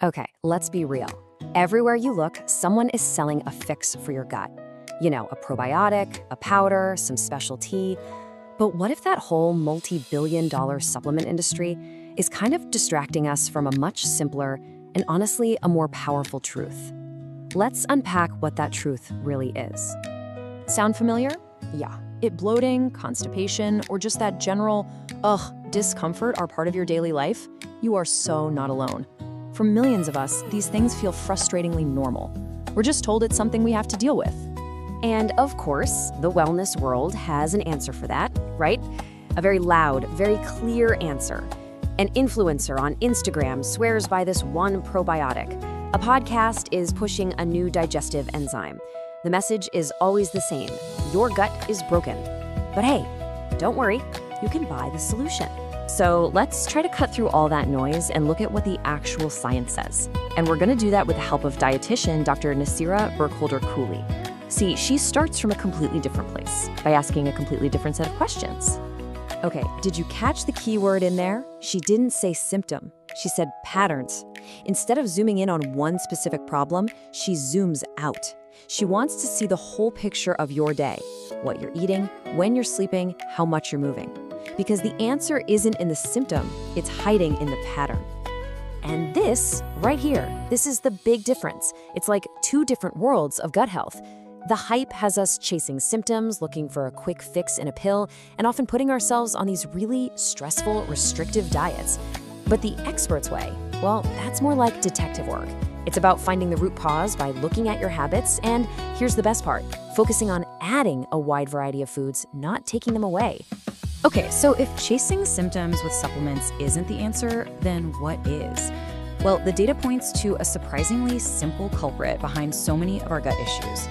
Okay, let's be real. Everywhere you look, someone is selling a fix for your gut. You know, a probiotic, a powder, some special tea. But what if that whole multi-billion-dollar supplement industry is kind of distracting us from a much simpler and honestly a more powerful truth? Let's unpack what that truth really is. Sound familiar? Yeah. If bloating, constipation, or just that general, discomfort are part of your daily life, you are so not alone. For millions of us, these things feel frustratingly normal. We're just told it's something we have to deal with. And of course, the wellness world has an answer for that, right? A very loud, very clear answer. An influencer on Instagram swears by this one probiotic. A podcast is pushing a new digestive enzyme. The message is always the same. Your gut is broken. But hey, don't worry, you can buy the solution. So let's try to cut through all that noise and look at what the actual science says. And we're going to do that with the help of dietitian Dr. Nasira Burkholder-Cooley. See, she starts from a completely different place by asking a completely different set of questions. Okay, did you catch the key word in there? She didn't say symptom. She said patterns. Instead of zooming in on one specific problem, she zooms out. She wants to see the whole picture of your day, what you're eating, when you're sleeping, how much you're moving. Because the answer isn't in the symptom, it's hiding in the pattern. And this, right here, this is the big difference. It's like two different worlds of gut health. The hype has us chasing symptoms, looking for a quick fix in a pill, and often putting ourselves on these really stressful, restrictive diets. But the expert's way, well, that's more like detective work. It's about finding the root cause by looking at your habits, and here's the best part, focusing on adding a wide variety of foods, not taking them away. Okay, so if chasing symptoms with supplements isn't the answer, then what is? Well, the data points to a surprisingly simple culprit behind so many of our gut issues.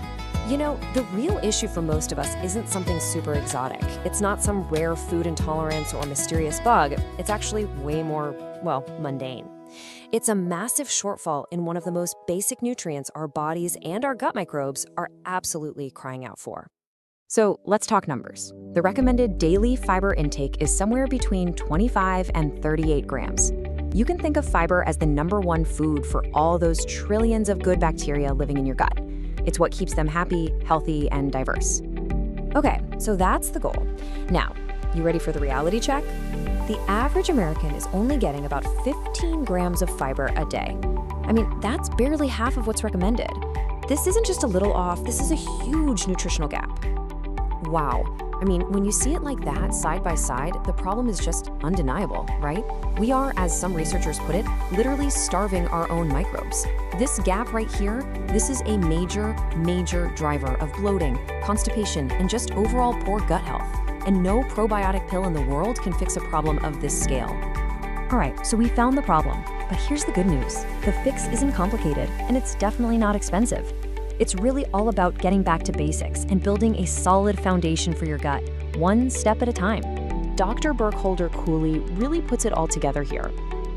You know, the real issue for most of us isn't something super exotic. It's not some rare food intolerance or mysterious bug. It's actually way more, mundane. It's a massive shortfall in one of the most basic nutrients our bodies and our gut microbes are absolutely crying out for. So let's talk numbers. The recommended daily fiber intake is somewhere between 25 and 38 grams. You can think of fiber as the #1 food for all those trillions of good bacteria living in your gut. It's what keeps them happy, healthy, and diverse. Okay, so that's the goal. Now, you ready for the reality check? The average American is only getting about 15 grams of fiber a day. I mean, that's barely half of what's recommended. This isn't just a little off, this is a huge nutritional gap. Wow. I mean, when you see it like that, side by side, the problem is just undeniable, right? We are, as some researchers put it, literally starving our own microbes. This gap right here, this is a major driver of bloating, constipation, and just overall poor gut health. And no probiotic pill in the world can fix a problem of this scale. All right, so we found the problem, but here's the good news. The fix isn't complicated, and it's definitely not expensive. It's really all about getting back to basics and building a solid foundation for your gut, one step at a time. Dr. Burkholder-Cooley really puts it all together here.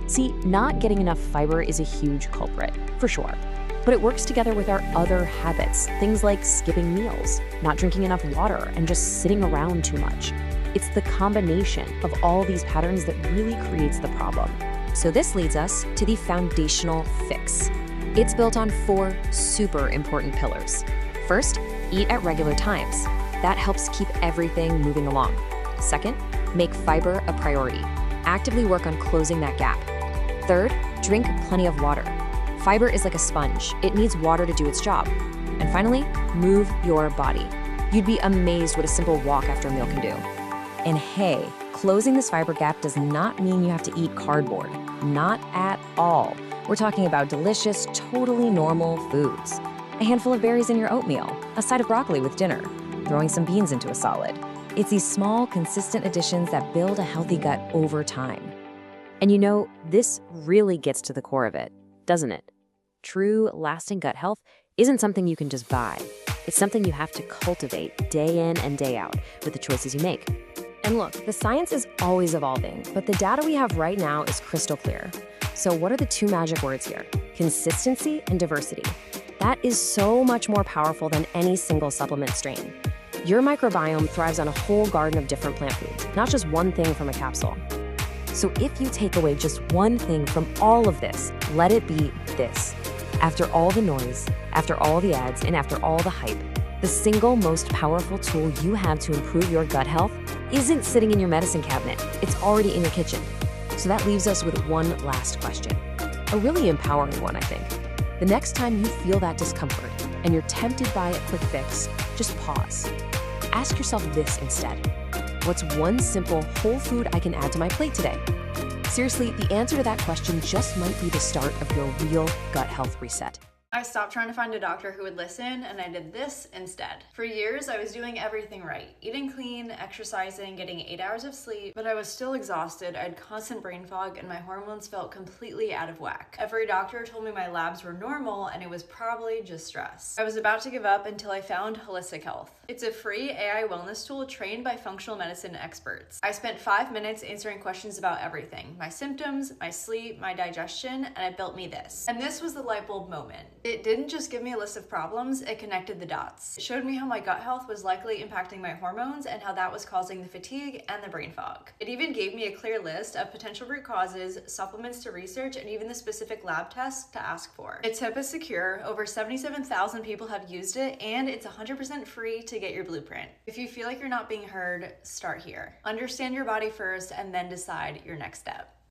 See, not getting enough fiber is a huge culprit, for sure. But it works together with our other habits, things like skipping meals, not drinking enough water, and just sitting around too much. It's the combination of all these patterns that really creates the problem. So this leads us to the foundational fix. It's built on 4 super important pillars. First, eat at regular times. That helps keep everything moving along. Second, make fiber a priority. Actively work on closing that gap. Third, drink plenty of water. Fiber is like a sponge. It needs water to do its job. And finally, move your body. You'd be amazed what a simple walk after a meal can do. And hey, closing this fiber gap does not mean you have to eat cardboard. Not at all. We're talking about delicious, totally normal foods. A handful of berries in your oatmeal, a side of broccoli with dinner, throwing some beans into a salad. It's these small, consistent additions that build a healthy gut over time. And you know, this really gets to the core of it, doesn't it? True, lasting gut health isn't something you can just buy. It's something you have to cultivate day in and day out with the choices you make. And look, the science is always evolving, but the data we have right now is crystal clear. So what are the 2 magic words here? Consistency and diversity. That is so much more powerful than any single supplement strain. Your microbiome thrives on a whole garden of different plant foods, not just one thing from a capsule. So if you take away just one thing from all of this, Let it be this. After all the noise, after all the ads, and after all the hype, the single most powerful tool you have to improve your gut health isn't sitting in your medicine cabinet. It's already in your kitchen. So that leaves us with one last question. A really empowering one, I think. The next time you feel that discomfort and you're tempted by a quick fix, just pause. Ask yourself this instead. What's one simple whole food I can add to my plate today? Seriously, the answer to that question just might be the start of your real gut health reset. I stopped trying to find a doctor who would listen, and I did this instead. For years, I was doing everything right. Eating clean, exercising, getting 8 hours of sleep, but I was still exhausted. I had constant brain fog, and my hormones felt completely out of whack. Every doctor told me my labs were normal, and it was probably just stress. I was about to give up until I found Holistic Health. It's a free AI wellness tool trained by functional medicine experts. I spent 5 minutes answering questions about everything: my symptoms, my sleep, my digestion, and it built me this. And this was the light bulb moment. It didn't just give me a list of problems, it connected the dots. It showed me how my gut health was likely impacting my hormones and how that was causing the fatigue and the brain fog. It even gave me a clear list of potential root causes, supplements to research, and even the specific lab tests to ask for. Its tip is secure. Over 77,000 people have used it, and it's 100% free to get your blueprint. If you feel like you're not being heard, start here. Understand your body first and then decide your next step.